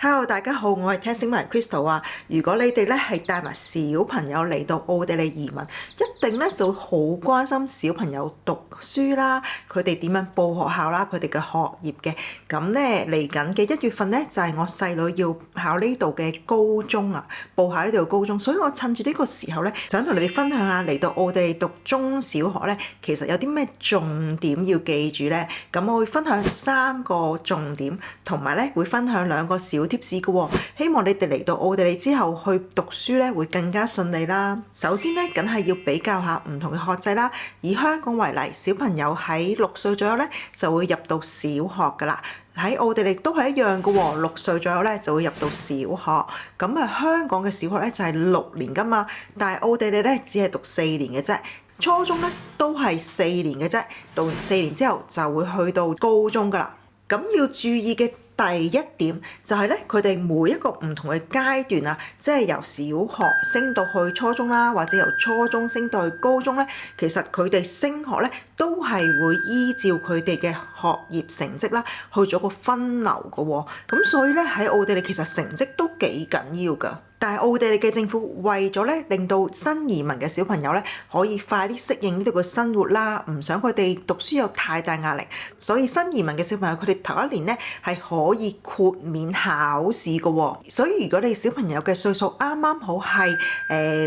Hello，大家好，我係聽醒埋 Crystal 啊。如果你哋咧係帶埋小朋友嚟到奧地利移民，一定咧就會好關心小朋友讀書啦，佢哋點樣報學校啦，佢哋嘅學業嘅。咁咧嚟緊嘅1月份咧就係我細女要考呢度嘅高中啊，報考呢度嘅高中，所以我趁住呢個時候咧，想同你哋分享下嚟到奧地利讀中小學咧，其實有啲咩重點要記住咧。咁我會分享3個重點，同埋咧會分享2個小貼士嘅喎，希望你哋嚟到奧地利之後去讀書咧會更加順利啦。首先咧，梗係要比較下唔同嘅學制啦。以香港為例，小朋友喺6歲左右咧就會入到小學噶啦。喺奧地利都係一樣嘅喎，6歲左右咧就會入到小學。咁啊，香港嘅小學咧就係6年噶嘛，但係奧地利咧只係讀4年嘅啫。初中咧都係4年嘅啫，讀完4年之後就會去到高中噶啦。咁要注意嘅第一點就係咧，佢哋每一個唔同嘅階段啊，即係由小學升到去初中啦，或者由初中升到去高中咧，其實佢哋升學咧都係會依照佢哋嘅學業成績啦，去做個分流嘅喎。咁所以咧喺奧地利其實成績都幾緊要㗎。但係奧地利嘅政府為咗咧令到新移民嘅小朋友咧可以快啲適應呢度嘅生活啦，唔想佢哋讀書有太大壓力，所以新移民嘅小朋友佢哋頭1年咧係可以豁免考試嘅喎。所以如果你小朋友嘅歲數啱啱好係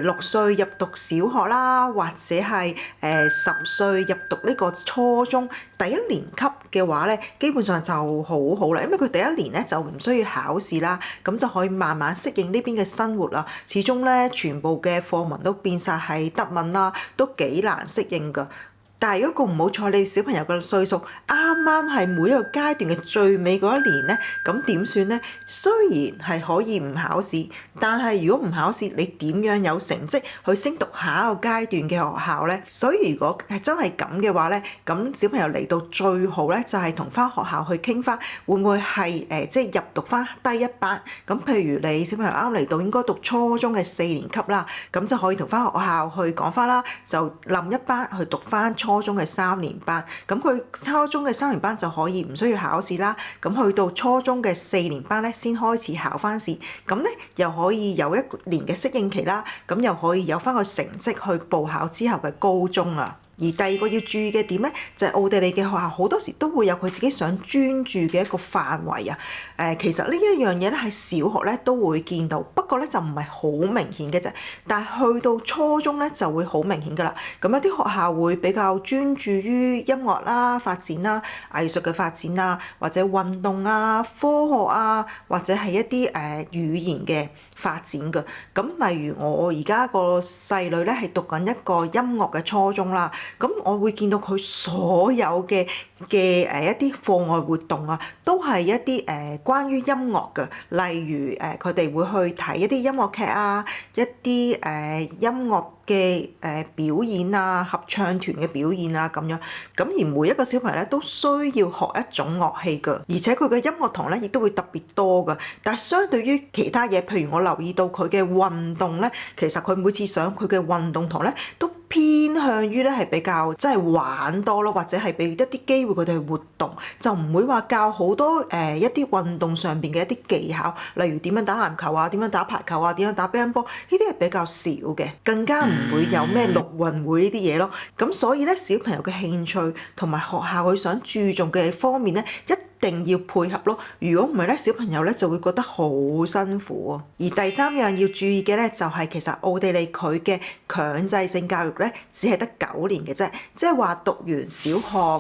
6歲入讀小學啦，或者係10歲入讀呢個初中第1年級嘅話咧，基本上就好好啦，因為佢第1年咧就唔需要考試啦，咁就可以慢慢適應呢邊嘅生活啦。始終咧全部嘅課文都變晒係德文啦，都幾難適應㗎。但係如果個唔好彩，你小朋友嘅歲數啱啱係每一個階段嘅最尾嗰1年咧，咁點算咧？雖然係可以唔考試，但係如果唔考試，你點樣有成績去升讀下一個階段嘅學校咧？所以如果係真係咁嘅話咧，咁小朋友嚟到最好咧，就係同翻學校去傾翻，會唔會係即係入讀翻低一班？咁譬如你小朋友啱嚟到應該讀初中嘅4年級啦，咁就可以同翻學校去講翻啦，就冧一班去讀翻初中嘅3年班，咁佢初中嘅3年班就可以唔需要考試啦。咁去到初中嘅4年班咧，先開始考翻試，咁咧又可以有1年嘅適應期啦，咁又可以有翻個成績去報考之後嘅高中啊。而第2個要注意嘅點咧，就係奧地利嘅學校好多時都會有佢自己想專注嘅一個範圍啊。其實呢一樣嘢咧喺小學咧都會見到，不過咧就唔係好明顯嘅啫。但係去到初中咧就會好明顯㗎啦。咁有啲學校會比較專注於音樂啦、發展啦、藝術嘅發展啦，或者運動啊、科學啊，或者係一啲語言嘅發展㗎。咁例如我而家個細女咧係讀緊一個音樂嘅初中啦，咁我會見到佢所有嘅一啲課外活動啊，都係一啲關於音樂嘅，例如佢哋會去睇一啲音樂劇啊，一啲音樂嘅表演啊，合唱團嘅表演啊咁樣。咁而每一個小朋友咧都需要學一種樂器㗎，而且佢嘅音樂堂咧亦都會特別多㗎。但係相對於其他嘢，譬如我留意到佢嘅運動咧，其實佢每次上佢嘅運動堂咧都偏向於咧係比較即係玩多咯，或者係俾一啲機會佢哋去活動，就唔會話教好多一啲運動上邊嘅一啲技巧，例如點樣打籃球啊，點樣打排球啊，點樣打乒乓波，呢啲係比較少嘅，更加唔會有咩陸運會呢啲嘢咯。咁所以咧，小朋友嘅興趣同埋學校佢想注重嘅方面咧，一定要配合咯。如果唔係咧，小朋友咧就會覺得好辛苦啊。而第3樣要注意嘅咧，就係其實奧地利佢嘅強制性教育咧，只係得9年嘅啫，即係話讀完小學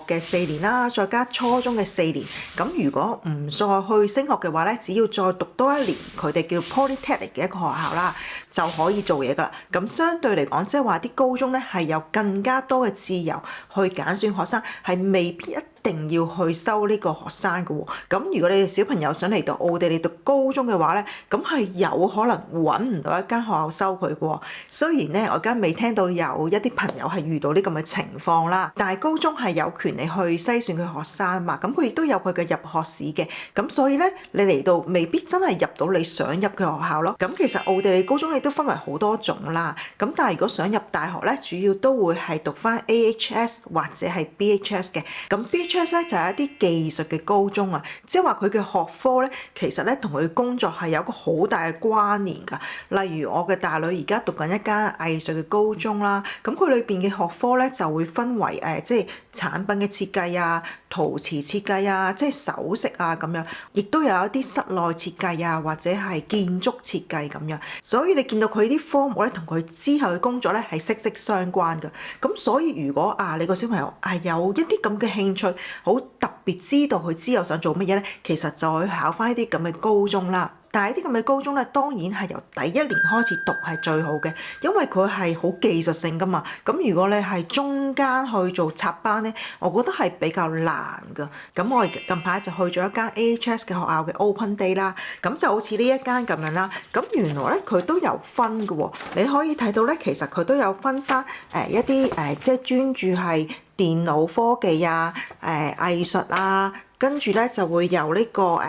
嘅4年啦，再加初中嘅4年。咁如果唔再去升學嘅話咧，只要再讀多1年，佢哋叫 Polytechnic 嘅一個學校啦，就可以做嘢㗎啦。咁相對嚟講，即係話啲高中咧係有更加多嘅自由去揀選學生，係未必一定要去收呢個學生嘅喎。咁如果你哋小朋友想嚟到奧地利讀高中嘅話咧，咁係有可能揾唔到一間學校收佢嘅喎。雖然咧我而家未聽到有一啲朋友係遇到呢咁嘅情況啦，但係高中係有權利去篩選佢學生嘛，咁佢亦都有佢嘅入學試嘅。咁所以咧你嚟到未必真係入到你想入嘅學校咯。咁其實奧地利高中你都分為好多種啦。咁但係如果想入大學咧，主要都會係讀翻 AHS 或者係 BHS 嘅。咁 BHS AHS 咧就係一啲技術嘅高中啊，即係話佢嘅學科咧，其實咧同佢工作係有個好大嘅關聯㗎。例如我嘅大女而家讀緊一間藝術嘅高中啦，咁佢裏邊嘅學科咧就會分為即係產品嘅設計啊、陶瓷設計啊、即係首飾啊咁樣，亦都有一啲室內設計啊或者係建築設計咁樣。所以你見到佢啲科目咧同佢之後嘅工作咧係息息相關㗎。咁所以如果你個小朋友係有一啲咁嘅興趣，好特別知道佢之後想做乜嘢咧，其實就去考翻一啲咁嘅高中啦。但係啲咁嘅高中咧，當然係由第一年開始讀係最好嘅，因為佢係好技術性噶嘛。咁如果你係中間去做插班咧，我覺得係比較難噶。咁我近排就去咗一間 AHS 嘅學校嘅 Open Day 啦，咁就好似呢一間咁樣啦。咁原來咧佢都有分嘅喎，你可以睇到咧，其實佢都有分翻一啲即係專注係電腦科技啊、藝術啊。跟住咧就會有呢個科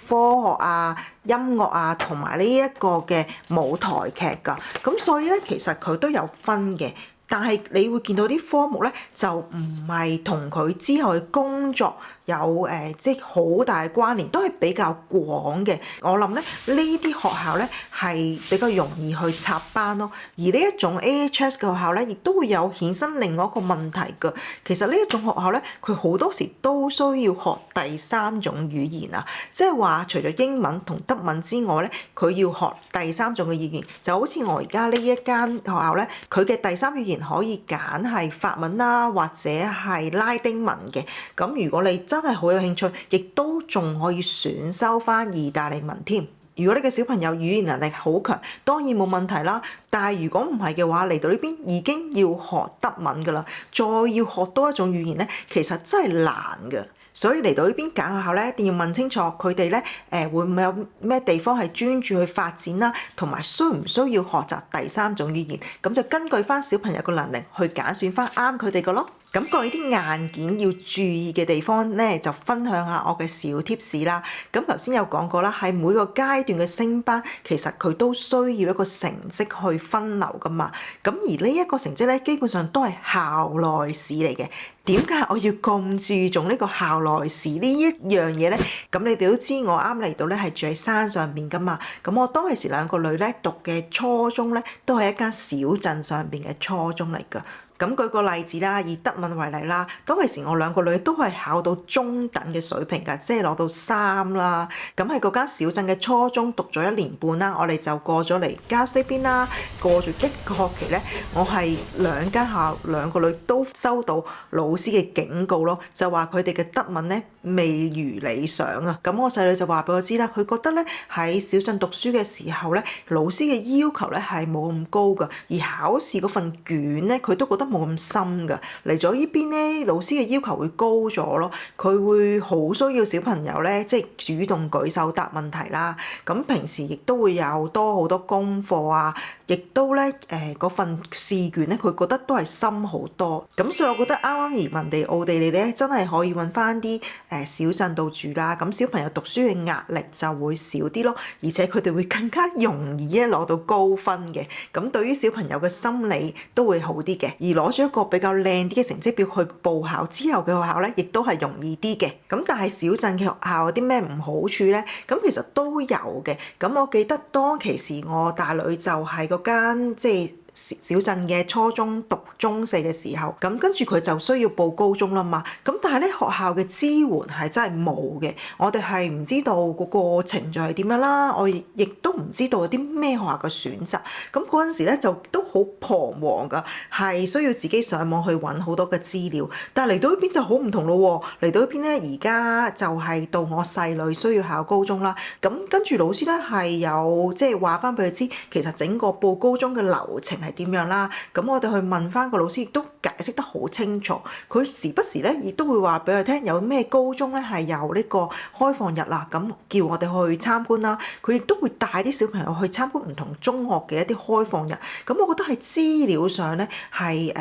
學啊、音樂啊，同埋呢一個嘅舞台劇㗎。咁所以咧，其實佢都有分嘅。但係你會見到啲科目咧，就唔係同佢之後嘅工作有即係好大嘅關聯，都係比較廣嘅。我諗咧，呢啲學校咧係比較容易去插班咯。而呢一種 AHS 嘅學校咧，亦都會有衍生另外一個問題㗎。其實呢一種學校咧，佢好多時都需要學第三種語言啊，即係話除咗英文同德文之外咧，佢要學第三種嘅語言。就好似我而家呢一間學校咧，佢嘅第三語言可以揀係法文啦，或者係拉丁文嘅。咁如果你真係好有興趣，亦都仲可以選修翻意大利文添。如果你嘅小朋友語言能力好強，當然冇問題啦。但係如果唔係嘅話，嚟到呢邊已經要學德文㗎啦，再要學多一種語言咧，其實真係難㗎。所以嚟到呢邊揀學校咧，一定要問清楚佢哋咧會唔會有咩地方係專注去發展啦，同埋需唔需要學習第三種語言，咁就根據翻小朋友嘅能力去揀選翻啱佢哋嘅咯。咁關於啲硬件要注意嘅地方咧，就分享下我嘅小貼士啦。咁頭先有講過啦，喺每個階段嘅升班，其實佢都需要一個成績去分流噶嘛。咁而呢一個成績咧，基本上都係校內試嚟嘅。點解我要咁注重呢個校內試呢一樣嘢咧？咁你哋都知我啱嚟到咧係住喺山上邊噶嘛。咁我當其時兩個女咧讀嘅初中咧，都係一間小鎮上邊嘅初中嚟噶。咁舉個例子啦，以德文為例啦，當其時我兩個女都係考到中等嘅水平㗎，即係攞到3啦。咁喺嗰間小鎮嘅初中讀咗1年半啦，我哋就過咗嚟加斯呢邊啦。過咗1個學期咧，我係兩間校兩個女都收到老師嘅警告咯，就話佢哋嘅德文咧未如理想啊。咁我細女就話俾我知啦，佢覺得咧喺小鎮讀書嘅時候咧，老師嘅要求咧係冇咁高㗎，而考試嗰份卷咧佢都覺得冇咁深㗎。嚟咗呢邊咧，老師嘅要求會高咗咯，佢會好需要小朋友咧，即係主動舉手答問題啦。咁平時亦都會有多好多功課啊，亦都咧嗰份試卷咧，佢覺得都係深好多。咁所以我覺得啱啱移民地奧地利咧，真係可以揾翻啲小鎮度住啦。咁小朋友讀書嘅壓力就會少啲咯，而且佢哋會更加容易咧攞到高分嘅。咁對於小朋友嘅心理都會好啲嘅，而攞咗一個比較靚啲嘅成績表去報考之後嘅學校咧，亦都係容易啲嘅。咁但係小鎮嘅學校有啲咩唔好處咧？咁其實都有嘅。咁我記得當其時我大女就係嗰間即係小鎮嘅初中讀中4嘅時候，咁跟住佢就需要報高中啦嘛。咁但係咧學校嘅支援係真係冇嘅，我哋係唔知道嗰個程序係點樣啦，我亦都唔知道有啲咩學校嘅選擇。咁嗰陣時咧就都好彷徨㗎，係需要自己上網去揾好多嘅資料。但係嚟到呢邊就好唔同咯喎，嚟到呢邊咧而家就係到我細女需要考高中啦。咁跟住老師咧係有即係話翻俾佢知，其實整個報高中嘅流程係點樣啦。咁我哋去問翻個老師，亦都解釋得好清楚。佢時不時咧亦都會話俾佢聽，有咩高中咧係有呢個開放日啦，咁叫我哋去參觀啦。佢亦都會帶啲小朋友去參觀唔同中學嘅一啲開放日。咁我覺得喺資料上咧係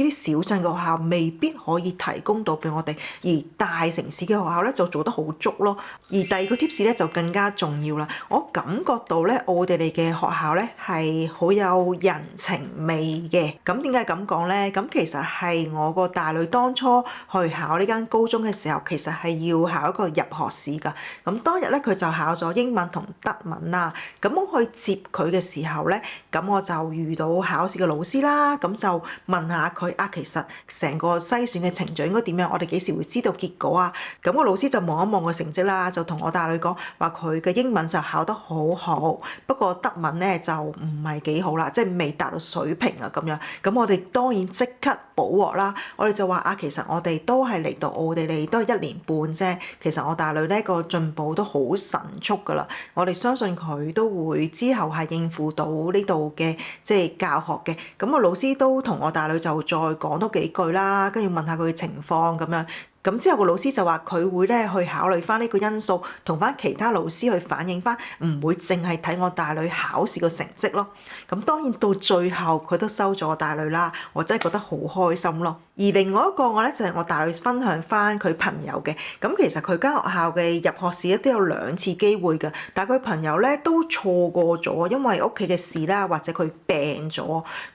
啲小鎮嘅學校未必可以提供到俾我哋，而大城市嘅學校咧就做得好足咯。而第二個 tips 咧就更加重要啦，我感覺到咧奧地利嘅學校咧係好有人情味嘅。咁點解咁講咧？咁其實係我個大女當初去考呢間高中嘅時候，其實係要考一個入學試㗎。咁當日咧佢就考咗英文同德文啦。咁我去接佢嘅時候咧，咁我就遇到考試嘅老師啦。咁就問下佢其實成個篩選嘅程序應該點樣？我哋幾時會知道結果啊？咁個老師就望一望個成績啦，就同我大女講話佢嘅英文就考得好好，不過德文咧就唔係幾好啦，即係未達到水平啊咁樣。咁我哋當然即刻補鑊啦。我哋就話其實我哋都係嚟到奧地利都係1年半啫，其實我大女呢個進步都好神速㗎啦。我哋相信佢都會之後係應付到呢度嘅即係教學嘅。咁個老師都同我大女就再講多幾句啦，跟住問下佢嘅情況咁樣。咁之後個老師就話佢會咧去考慮翻呢個因素，同翻其他老師去反映翻，唔會淨係睇我大女考試個成績咯。咁當然到最後佢都收咗我大女啦，我真係覺得好開心咯。而另外一個我咧就係我大女分享翻佢朋友嘅。咁其實佢間學校嘅入學試咧都有2次機會㗎，但係佢朋友咧都錯過咗，因為屋企嘅事啦，或者佢病咗。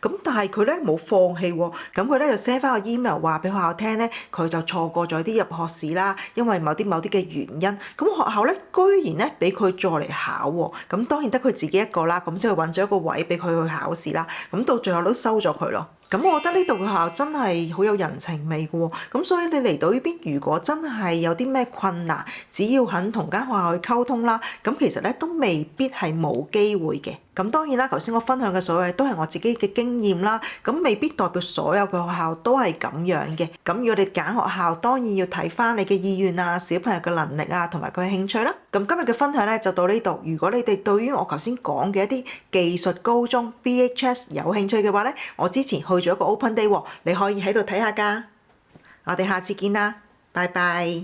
咁但係佢咧冇放棄喎，咁佢咧就 send 翻個 email 話俾學校聽咧，佢就錯過咗啲入學試啦，因為某啲嘅原因。咁學校咧居然咧俾佢再嚟考喎，咁當然得佢自己一個啦，咁即係揾咗一個位俾佢去考試啦。咁到最後都收咗佢咯。咁我覺得呢度嘅學校真係好有人情味嘅喎，咁所以你嚟到呢邊，如果真係有啲咩困難，只要肯同間學校去溝通啦，咁其實咧都未必係冇機會嘅。咁當然啦，頭先我分享嘅所有都係我自己嘅經驗啦，咁未必代表所有嘅學校都係咁樣嘅。咁如果你揀學校，當然要睇翻你嘅意願啊、小朋友嘅能力啊，同埋佢嘅興趣啦。咁今日嘅分享咧就到呢度。如果你哋對於我頭先講嘅一啲技術高中 BHS 有興趣嘅話咧，我之前去咗一個 open day 喎，你可以喺度睇下㗎。我哋下次見啦，拜拜。